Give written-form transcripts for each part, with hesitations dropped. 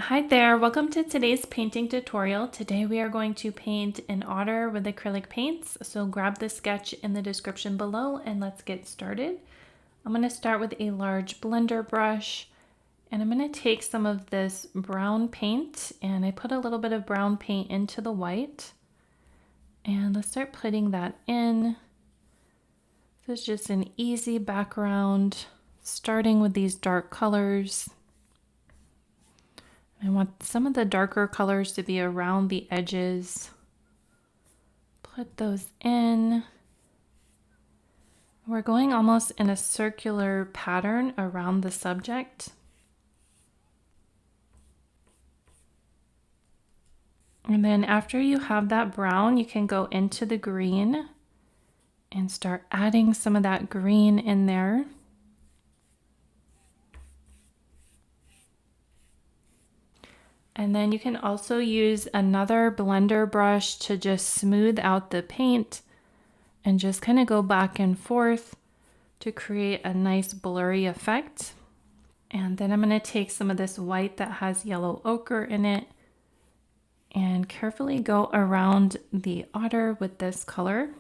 Hi there, welcome to today's painting tutorial. Today we are going to paint an otter with acrylic paints. So grab the sketch in the description below and let's get started. I'm going to start with a large blender brush and I'm going to take some of this brown paint and I put a little bit of brown paint into the white. And let's start putting that in. This is just an easy background, starting with these dark colors. I want some of the darker colors to be around the edges. Put those in. We're going almost in a circular pattern around the subject. And then after you have that brown, you can go into the green and start adding some of that green in there. And then you can also use another blender brush to just smooth out the paint and just kind of go back and forth to create a nice blurry effect. And then I'm going to take some of this white that has yellow ochre in it and carefully go around the otter with this color.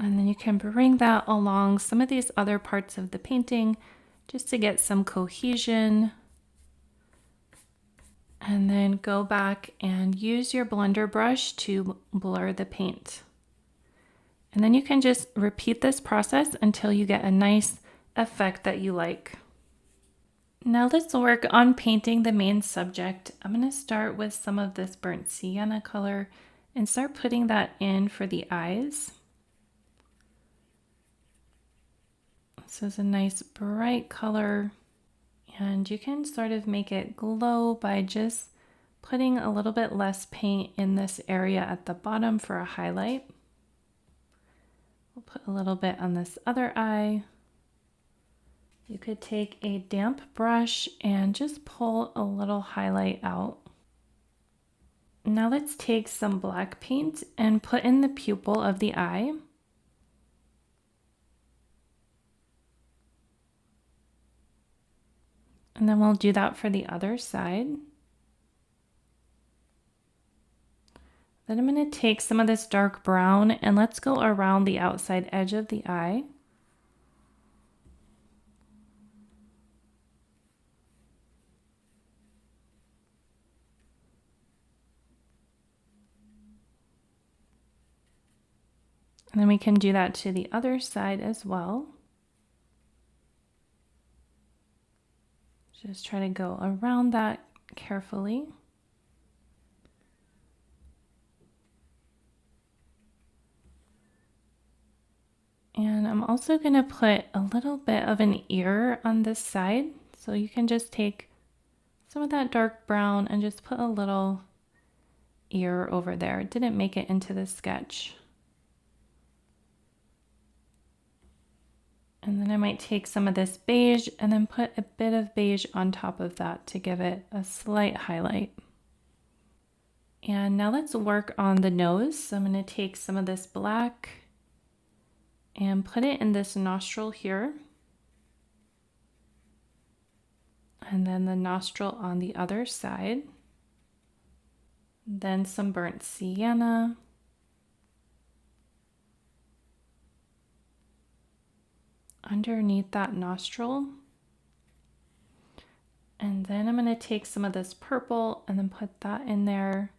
And then you can bring that along some of these other parts of the painting just to get some cohesion. And then go back and use your blender brush to blur the paint. And then you can just repeat this process until you get a nice effect that you like. Now let's work on painting the main subject. I'm going to start with some of this burnt sienna color and start putting that in for the eyes. This is a nice bright color, and you can sort of make it glow by just putting a little bit less paint in this area at the bottom for a highlight. We'll put a little bit on this other eye. You could take a damp brush and just pull a little highlight out. Now let's take some black paint and put in the pupil of the eye. And then we'll do that for the other side. Then I'm going to take some of this dark brown and let's go around the outside edge of the eye. And then we can do that to the other side as well. Just try to go around that carefully. And I'm also going to put a little bit of an ear on this side. So you can just take some of that dark brown and just put a little ear over there. It didn't make it into the sketch. And then I might take some of this beige and then put a bit of beige on top of that to give it a slight highlight. And now let's work on the nose. So I'm going to take some of this black and put it in this nostril here. And then the nostril on the other side. Then some burnt sienna. Underneath that nostril. And then I'm going to take some of this purple and then put that in there.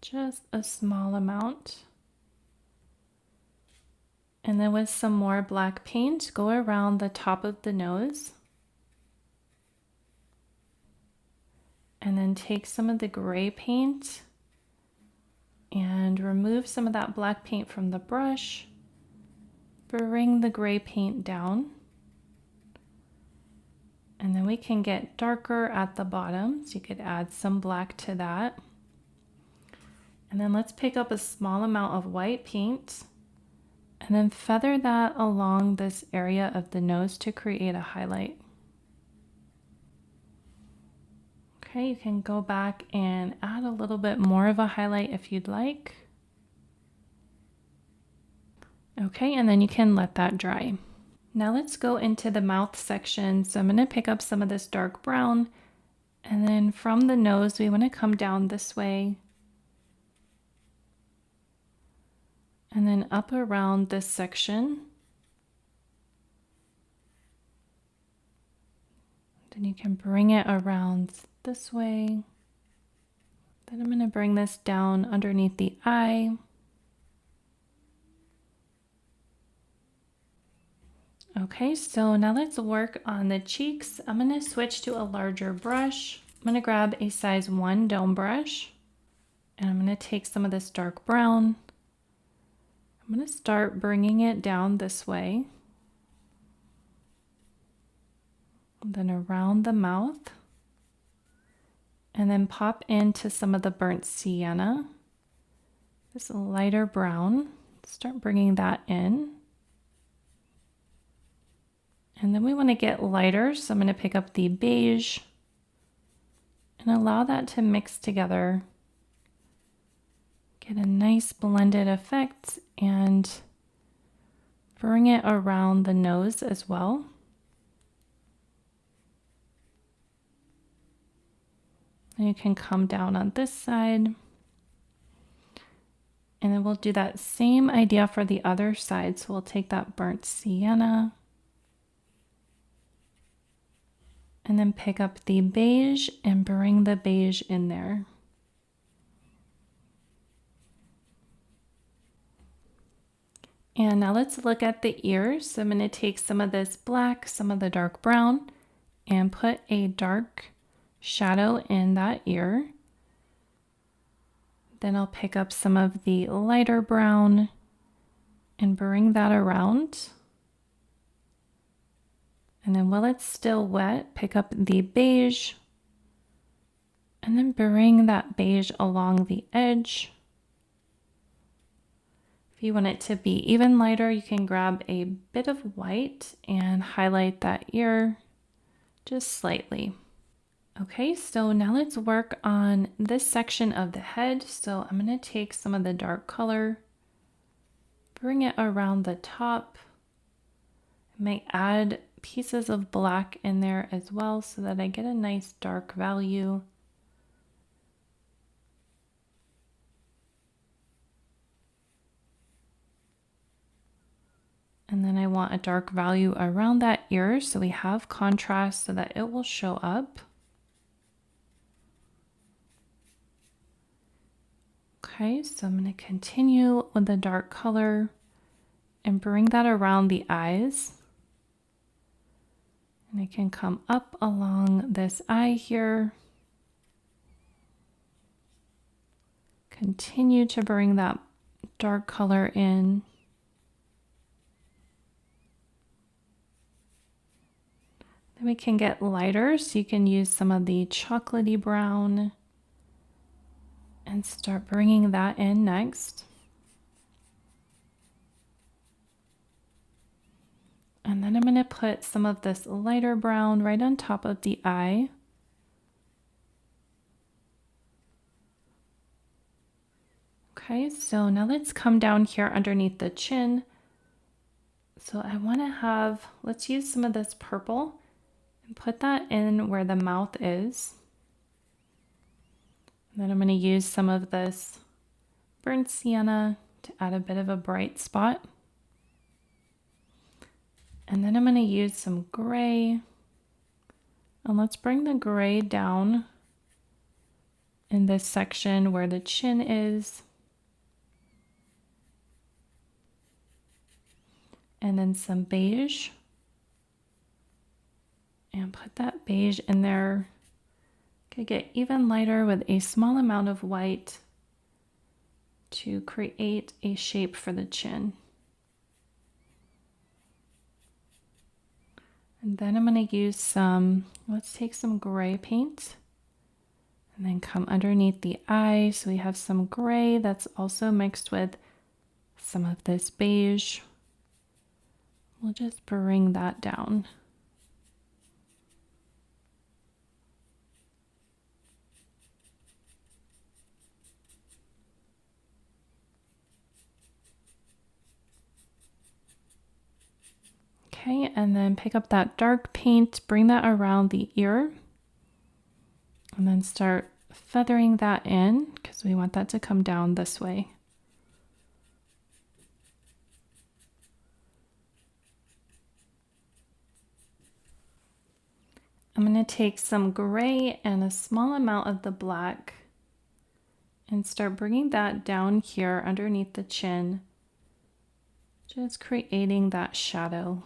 Just a small amount. And then with some more black paint, go around the top of the nose. And then take some of the gray paint and remove some of that black paint from the brush. Bring the gray paint down. And then we can get darker at the bottom. So you could add some black to that. And then let's pick up a small amount of white paint and then feather that along this area of the nose to create a highlight. Okay, you can go back and add a little bit more of a highlight if you'd like. Okay, and then you can let that dry. Now let's go into the mouth section. So I'm going to pick up some of this dark brown, and then from the nose, we want to come down this way. And then up around this section. Then you can bring it around this way. Then I'm going to bring this down underneath the eye. Okay, so now let's work on the cheeks. I'm going to switch to a larger brush. I'm going to grab a size 1 dome brush, and I'm going to take some of this dark brown. I'm going to start bringing it down this way, and then around the mouth, and then pop into some of the burnt sienna, this lighter brown. Start bringing that in. And then we want to get lighter, so I'm going to pick up the beige and allow that to mix together. Get a nice blended effect and bring it around the nose as well. And you can come down on this side. And then we'll do that same idea for the other side. So we'll take that burnt sienna and then pick up the beige and bring the beige in there. And now let's look at the ears. So I'm going to take some of this black, some of the dark brown, and put a dark shadow in that ear. Then I'll pick up some of the lighter brown and bring that around. And then while it's still wet, pick up the beige and then bring that beige along the edge. If you want it to be even lighter, you can grab a bit of white and highlight that ear just slightly. Okay, so now let's work on this section of the head. So I'm going to take some of the dark color, bring it around the top. I might add pieces of black in there as well so that I get a nice dark value. And then I want a dark value around that ear so we have contrast so that it will show up. Okay, so I'm going to continue with the dark color and bring that around the eyes. And I can come up along this eye here. Continue to bring that dark color in. Then we can get lighter, so you can use some of the chocolatey brown and start bringing that in next. And then I'm going to put some of this lighter brown right on top of the eye. Okay, so now let's come down here underneath the chin. So I want to have, let's use some of this purple and put that in where the mouth is. And then I'm going to use some of this burnt sienna to add a bit of a bright spot. And then I'm going to use some gray. And let's bring the gray down in this section where the chin is. And then some beige. And put that beige in there. Could get even lighter with a small amount of white to create a shape for the chin. And then I'm going to use some, let's take some gray paint and then come underneath the eye. So we have some gray that's also mixed with some of this beige. We'll just bring that down. Okay, and then pick up that dark paint, bring that around the ear, and then start feathering that in because we want that to come down this way. I'm going to take some gray and a small amount of the black and start bringing that down here underneath the chin, just creating that shadow.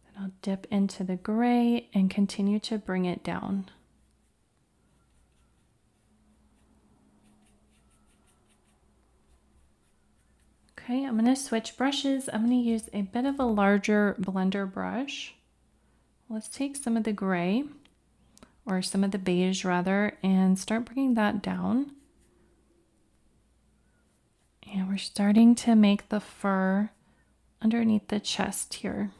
And I'll dip into the gray and continue to bring it down. Okay, I'm going to switch brushes. I'm going to use a bit of a larger blender brush. Let's take some of the gray, or some of the beige rather, and start bringing that down. And we're starting to make the fur underneath the chest here.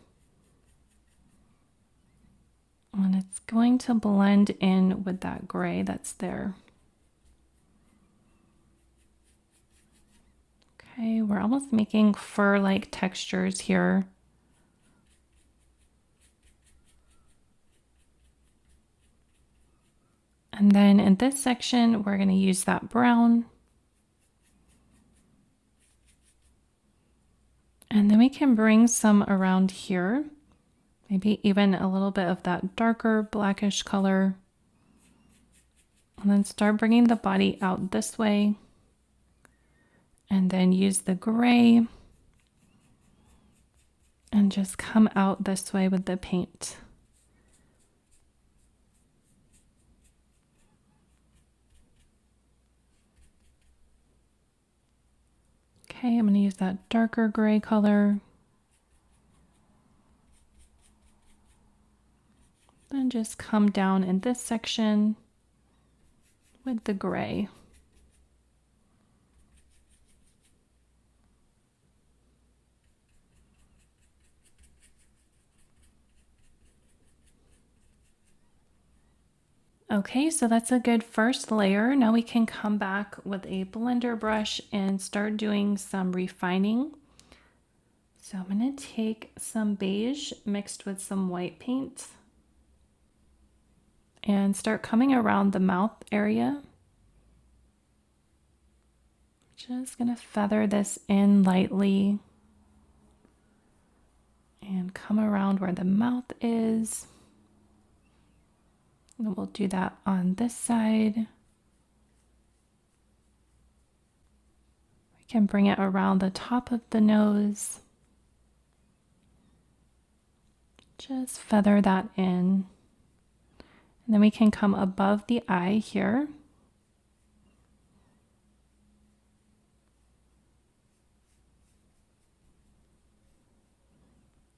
And it's going to blend in with that gray that's there. Okay, we're almost making fur-like textures here. And then in this section, we're going to use that brown. And then we can bring some around here, maybe even a little bit of that darker blackish color. And then start bringing the body out this way. And then use the gray and just come out this way with the paint. Okay, I'm going to use that darker gray color. Then just come down in this section with the gray. Okay, so that's a good first layer. Now we can come back with a blender brush and start doing some refining. So I'm going to take some beige mixed with some white paint and start coming around the mouth area. Just going to feather this in lightly and come around where the mouth is. And we'll do that on this side. We can bring it around the top of the nose. Just feather that in. And then we can come above the eye here.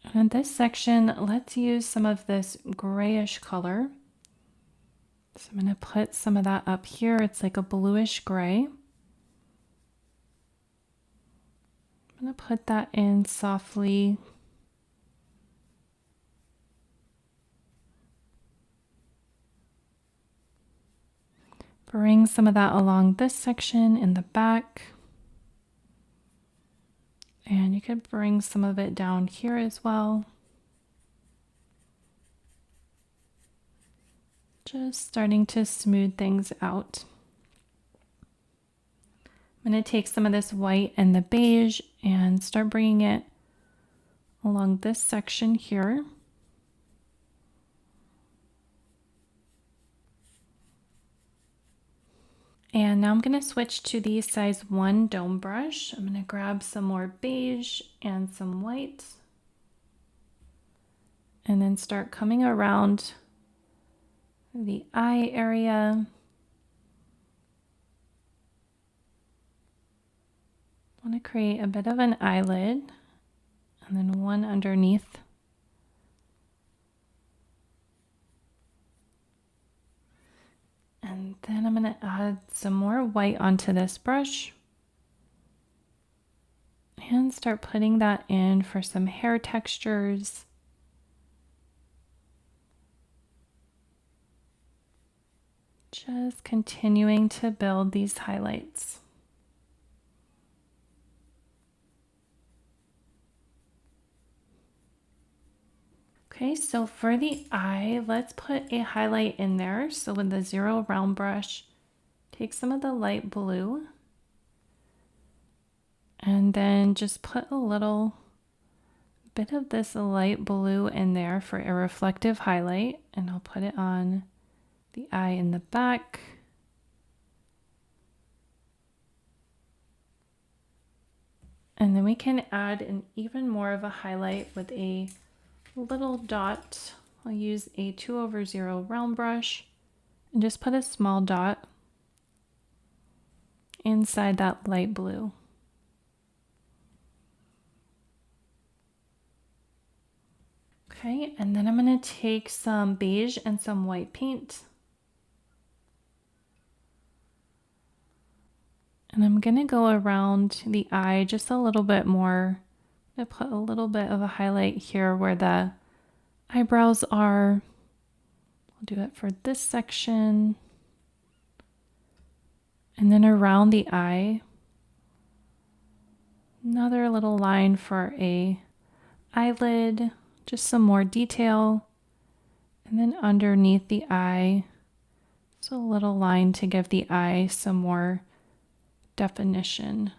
And in this section, let's use some of this grayish color. So I'm going to put some of that up here. It's like a bluish gray. I'm going to put that in softly. Bring some of that along this section in the back. And you could bring some of it down here as well. Just starting to smooth things out. I'm going to take some of this white and the beige and start bringing it along this section here. And now I'm going to switch to the size 1 dome brush. I'm going to grab some more beige and some white. And then start coming around the eye area. I want to create a bit of an eyelid and then one underneath. And then I'm going to add some more white onto this brush and start putting that in for some hair textures. Just continuing to build these highlights. Okay, so for the eye, let's put a highlight in there. So with the 0 round brush, take some of the light blue and then just put a little bit of this light blue in there for a reflective highlight, and I'll put it on the eye in the back. And then we can add an even more of a highlight with a little dot. I'll use a 2/0 round brush and just put a small dot inside that light blue. Okay, and then I'm going to take some beige and some white paint. And I'm going to go around the eye just a little bit more. I'm going to put a little bit of a highlight here where the eyebrows are. I'll do it for this section. And then around the eye, another little line for a eyelid, just some more detail. And then underneath the eye, just a little line to give the eye some more definition.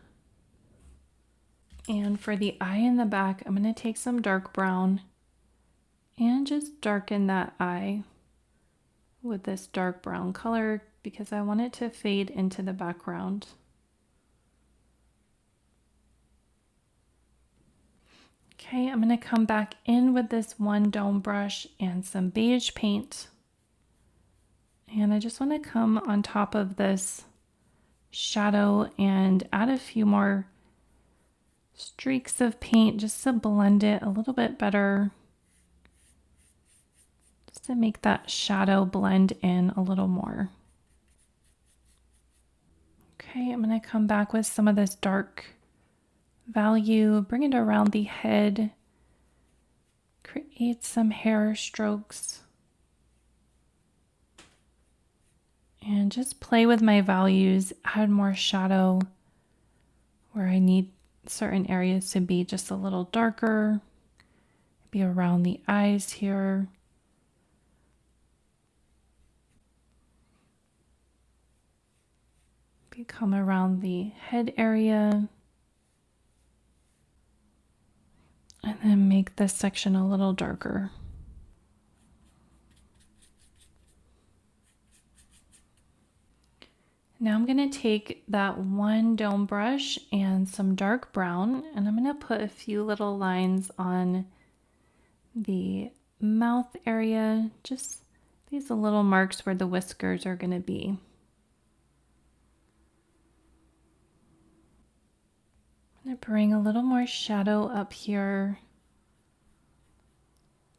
And for the eye in the back, I'm going to take some dark brown and just darken that eye with this dark brown color because I want it to fade into the background. Okay, I'm going to come back in with this one dome brush and some beige paint. And I just want to come on top of this shadow and add a few more streaks of paint just to blend it a little bit better. Just to make that shadow blend in a little more. Okay, I'm going to come back with some of this dark value, bring it around the head, create some hair strokes, and just play with my values, add more shadow where I need certain areas to be just a little darker, maybe around the eyes here. Maybe come around the head area. And then make this section a little darker. Now I'm going to take that one dome brush and some dark brown, and I'm going to put a few little lines on the mouth area, just these little marks where the whiskers are going to be. I'm going to bring a little more shadow up here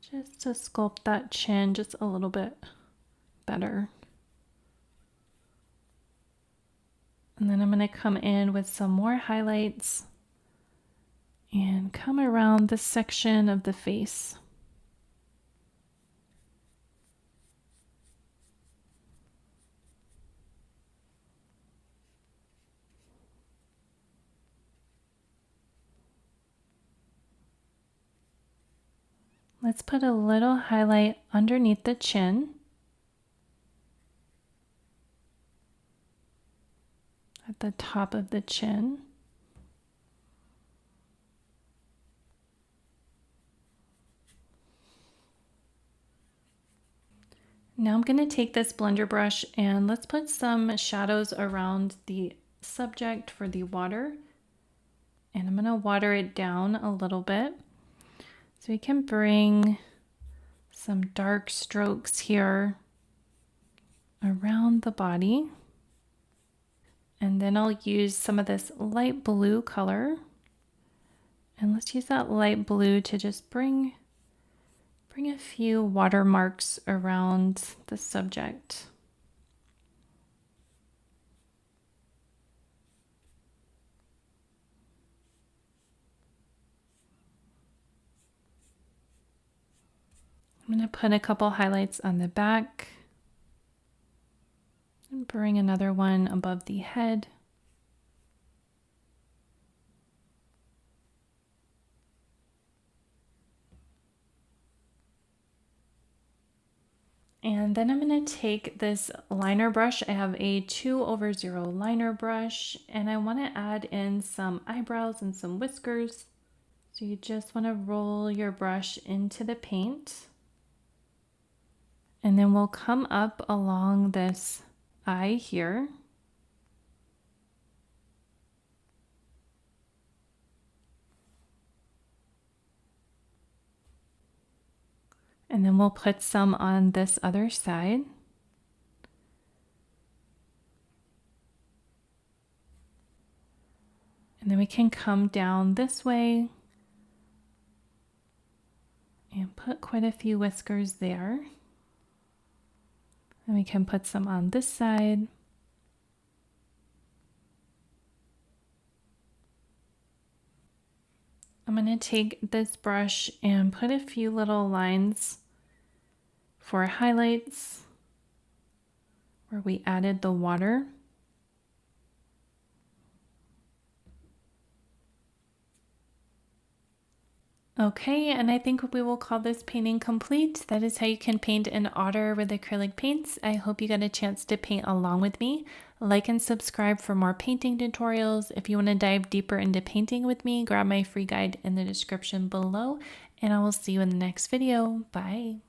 just to sculpt that chin just a little bit better. And then I'm going to come in with some more highlights and come around this section of the face. Let's put a little highlight underneath the chin. At the top of the chin. Now I'm going to take this blender brush and let's put some shadows around the subject for the water. And I'm going to water it down a little bit. So we can bring some dark strokes here around the body. And then I'll use some of this light blue color. And let's use that light blue to just bring a few watermarks around the subject. I'm going to put a couple highlights on the back. And bring another one above the head. And then I'm going to take this liner brush. I have a 2/0 liner brush, and I want to add in some eyebrows and some whiskers. So you just want to roll your brush into the paint. And then we'll come up along this eye here. And then we'll put some on this other side. And then we can come down this way and put quite a few whiskers there. And we can put some on this side. I'm going to take this brush and put a few little lines for highlights where we added the water. Okay, and I think we will call this painting complete. That is how you can paint an otter with acrylic paints. I hope you got a chance to paint along with me. Like and subscribe for more painting tutorials. If you want to dive deeper into painting with me, grab my free guide in the description below, and I will see you in the next video. Bye.